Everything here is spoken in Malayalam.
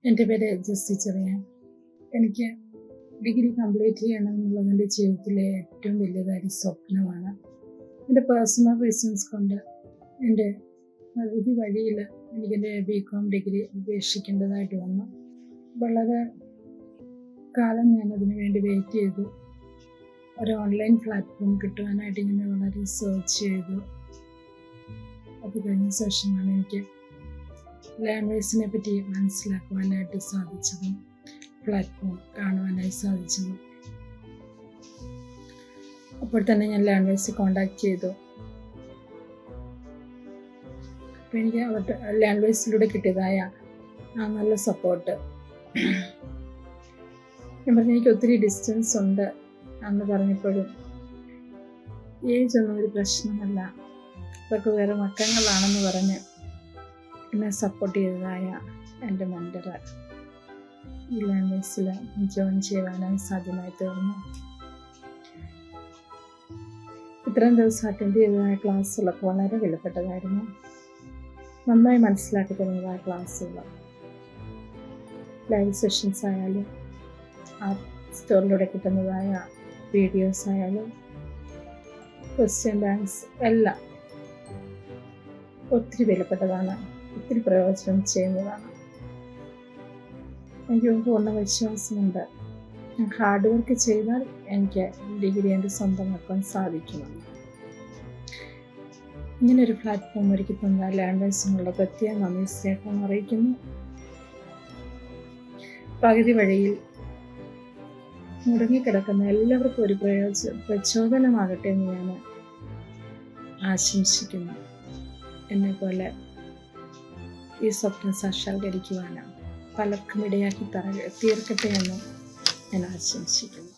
എൻ്റെ പേര് ജെസ്സി ചെറിയാൻ. എനിക്ക് ഡിഗ്രി കംപ്ലീറ്റ് ചെയ്യണം എന്നുള്ളത് എൻ്റെ ജീവിതത്തിലെ ഏറ്റവും വലിയതായ സ്വപ്നമാണ്. എൻ്റെ പേഴ്സണൽ റീസൺസ് കൊണ്ട് എൻ്റെ പകുതി വഴിയിൽ എനിക്കെൻ്റെ BCom ഡിഗ്രി ഉപേക്ഷിക്കേണ്ടതായിട്ട് വന്നു. വളരെ കാലം ഞാനതിനു വേണ്ടി വെയിറ്റ് ചെയ്തു. ഒരു ഓൺലൈൻ പ്ലാറ്റ്ഫോം കിട്ടുവാനായിട്ട് ഇങ്ങനെ വളരെ സെർച്ച് ചെയ്തു. അത് കഴിഞ്ഞ ശേഷമാണ് എനിക്ക് ലേൺവൈസിനെ പറ്റി മനസ്സിലാക്കുവാനായിട്ട് സാധിച്ചതും പ്ലാറ്റ്ഫോം കാണുവാനായി സാധിച്ചതും. അപ്പോൾ തന്നെ ഞാൻ ലേൺവൈസ് കോണ്ടാക്ട് ചെയ്തു. അപ്പോൾ എനിക്ക് അവരുടെ ലേൺവൈസിലൂടെ കിട്ടിയതായ ആ നല്ല സപ്പോർട്ട്, ഞാൻ പറഞ്ഞു എനിക്ക് ഒത്തിരി ഡിസ്റ്റൻസ് ഉണ്ട് എന്ന് പറഞ്ഞപ്പോഴും ഏജ് ഒന്നും ഒരു പ്രശ്നമല്ല, ഇതൊക്കെ വേറെ മക്കളാണെന്ന് പറഞ്ഞ് എന്നെ സപ്പോർട്ട് ചെയ്തതായ എൻ്റെ മെൻറ്റർ ഈ ലേൺവൈസിൽ ജോയിൻ ചെയ്യുവാനായി സാധ്യമായി തീർന്നു. ഇത്രയും ദിവസം അറ്റൻഡ് ചെയ്തതായ ക്ലാസ്സുകളൊക്കെ വളരെ വിലപ്പെട്ടതായിരുന്നു. നന്നായി മനസ്സിലാക്കി തരുന്നതായ ക്ലാസ്സുകൾ, ലൈവ് സെഷൻസ് ആയാലും ആ സ്റ്റോറിലൂടെ കിട്ടുന്നതായ വീഡിയോസ് ആയാലും ക്വസ്റ്റ്യൻ ബാങ്ക്സ് എല്ലാം ഒത്തിരി വിലപ്പെട്ടതാണ്, ഒത്തിരി പ്രയോജനം ചെയ്യുന്നതാണ്. എനിക്ക് പൂർണ്ണ വിശ്വാസമുണ്ട് ഞാൻ ഹാർഡ് വർക്ക് ചെയ്താൽ എനിക്ക് ഡിഗ്രി എൻ്റെ സ്വന്തമാക്കാൻ സാധിക്കുമെന്ന്. ഇങ്ങനൊരു പ്ലാറ്റ്ഫോം ഒരുക്കി തന്ന ലേൺവൈസിനുള്ള പ്രത്യേക നന്ദി സ്നേഹം അറിയിക്കുന്നു. പകുതി വഴിയിൽ മുടങ്ങിക്കിടക്കുന്ന എല്ലാവർക്കും ഒരു പ്രചോദനമാകട്ടെ എന്ന് ഞാൻ ആശംസിക്കുന്നു. എന്നെപ്പോലെ ഈ സ്വപ്നം സാക്ഷാത്കരിക്കുവാനാണ് പലർക്കും ഇടയാക്കി തീർക്കട്ടെ എന്ന് ഞാൻ ആശംസിക്കുന്നു.